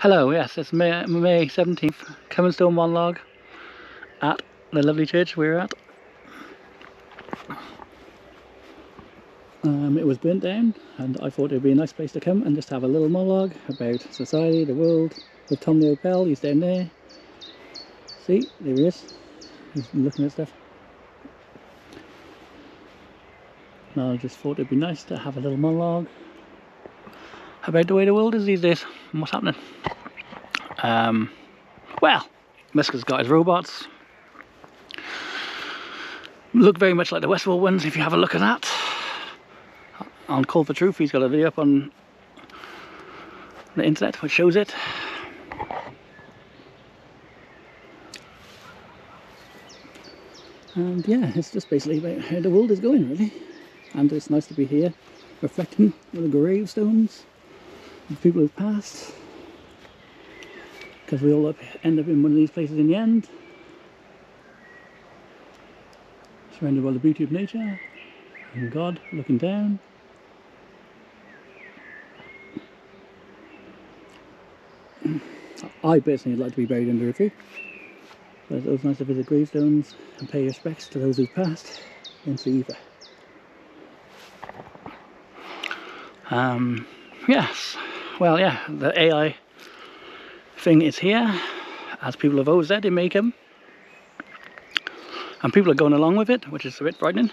Hello, yes, it's May 17th, come and still monologue at the lovely church we're at. It was burnt down, and I thought it would be a nice place to come and just have a little monologue about society, the world, with Tom the Opel. He's down there. See, there he is. He's looking at stuff. And I just thought it would be nice to have a little monologue about the way the world is these days and what's happening. Well, Musk has got his robots. Look very much like the Westworld ones if you have a look at that. On Call for Truth, he's got a video up on the internet which shows it. And yeah, it's just basically about how the world is going, really. And it's nice to be here, reflecting on the gravestones of people who've passed. Because we all end up in one of these places in the end. Surrounded by the beauty of nature and God looking down. I personally would like to be buried under a tree. But it's always nice to visit gravestones and pay respects to those who've passed into the ether. Yes, well, yeah, the AI thing is here, as people have always said, they may come. And people are going along with it, which is a bit frightening.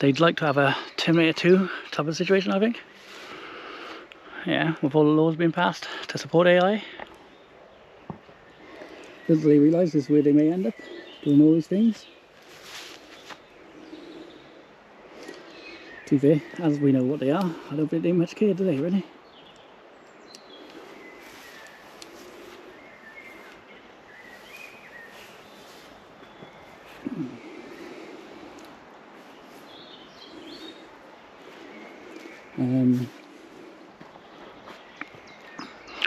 They'd like to have a Terminator 2 type of situation, I think. Yeah, with all the laws being passed to support AI. Because they realise this is where they may end up, doing all these things. To be fair, as we know what they are, I don't think they much care, do they, really?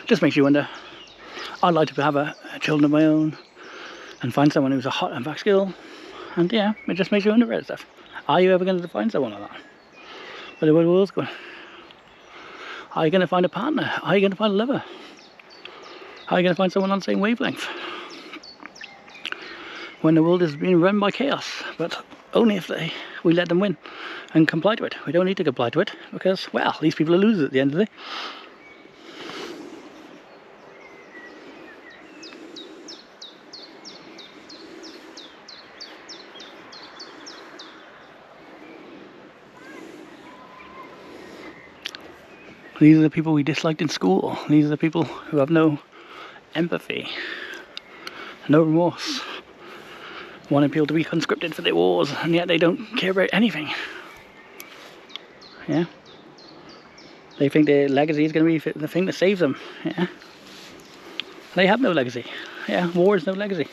Just makes you wonder. I'd like to have a children of my own and find someone who's a hot and back skill, and yeah, it just makes you wonder about stuff. Are you ever going to find someone like that? But the way the world's going, are you going to find a partner? Are you going to find a lover? Are you going to find someone on the same wavelength? When the world is being run by chaos, but only if we let them win and comply to it. We don't need to comply to it because, well, these people are losers at the end of the day. These are the people we disliked in school. These are the people who have no empathy, no remorse, wanting people to be conscripted for their wars, and yet they don't care about anything. Yeah, they think their legacy is going to be the thing that saves them. Yeah, they have no legacy. Yeah, war is no legacy.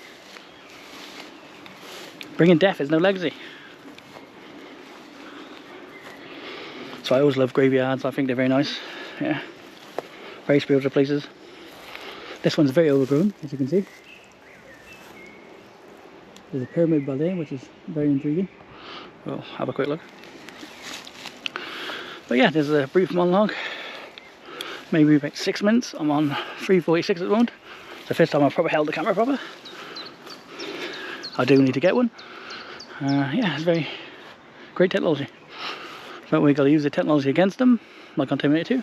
Bringing death is no legacy. So I always love graveyards. I think they're very nice. Yeah, very spiritual places. This one's very overgrown, as you can see. There's a pyramid by there, which is very intriguing. We'll have a quick look. But yeah, there's a brief monologue. Maybe about 6 minutes. I'm on 3:46 at the moment. It's the first time I've probably held the camera proper. I do need to get one. Yeah, it's very great technology. But we've got to use the technology against them, like on Terminator 2.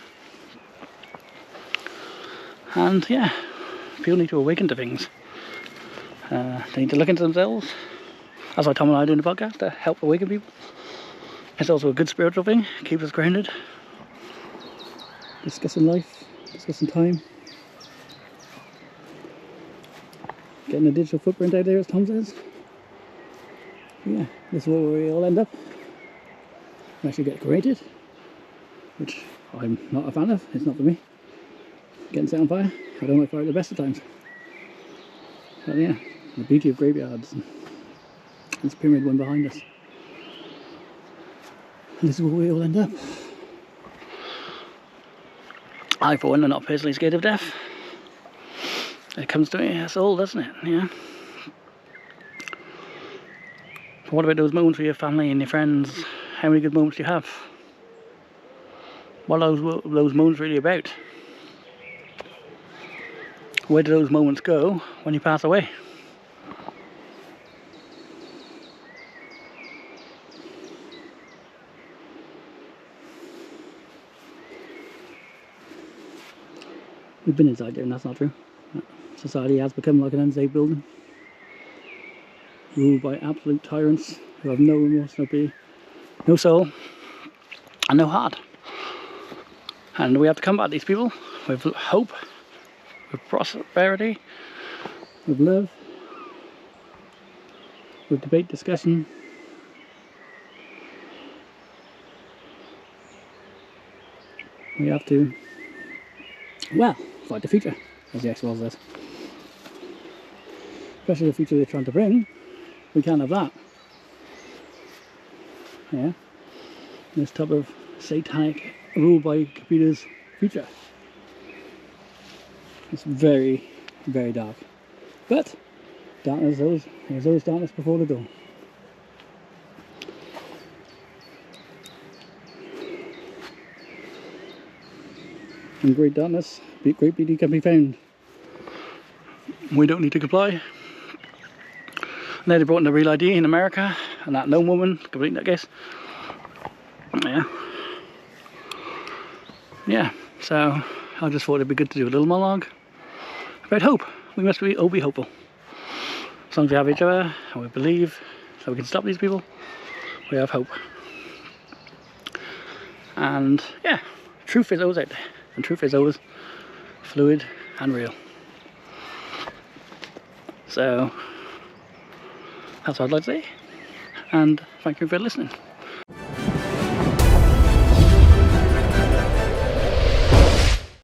And yeah, people need to awaken to things. They need to look into themselves, as like Tom and I do in the podcast, to help awaken people. It's also a good spiritual thing, keeps us grounded. Discussing life, discussing time. Getting a digital footprint out there, as Tom says. Yeah, this is where we all end up. We actually get created, which I'm not a fan of. It's not for me. Getting set on fire, I don't like fire at the best of times. But yeah, the beauty of graveyards and this pyramid one behind us. And this is where we all end up. I, for one, am not personally scared of death. It comes to me, that's all, doesn't it? Yeah. But what about those moments with your family and your friends? How many good moments do you have? What are those moments really about? where do those moments go when you pass away? We've been inside there and that's not true. Society has become like an unsafe building, ruled by absolute tyrants who have no remorse, no pity, no soul, and no heart. And we have to combat these people with hope, with prosperity, with love, with debate, discussion. We have to, well, fight the future, as the X-Files says. Especially the future they're trying to bring. We can't have that. Yeah. This type of satanic, ruled by computers future. It's very, very dark. But darkness, there's always darkness before the dawn. In great darkness, great beauty can be found. We don't need to comply. And then they brought in the real ID in America, and that lone woman, complete nutcase. Yeah, so I just thought it'd be good to do a little monologue about hope. We must all be hopeful. As long as we have each other and we believe that we can stop these people, we have hope. And yeah, truth is always out there, and truth is always fluid and real. So that's what I'd like to say, and thank you for listening.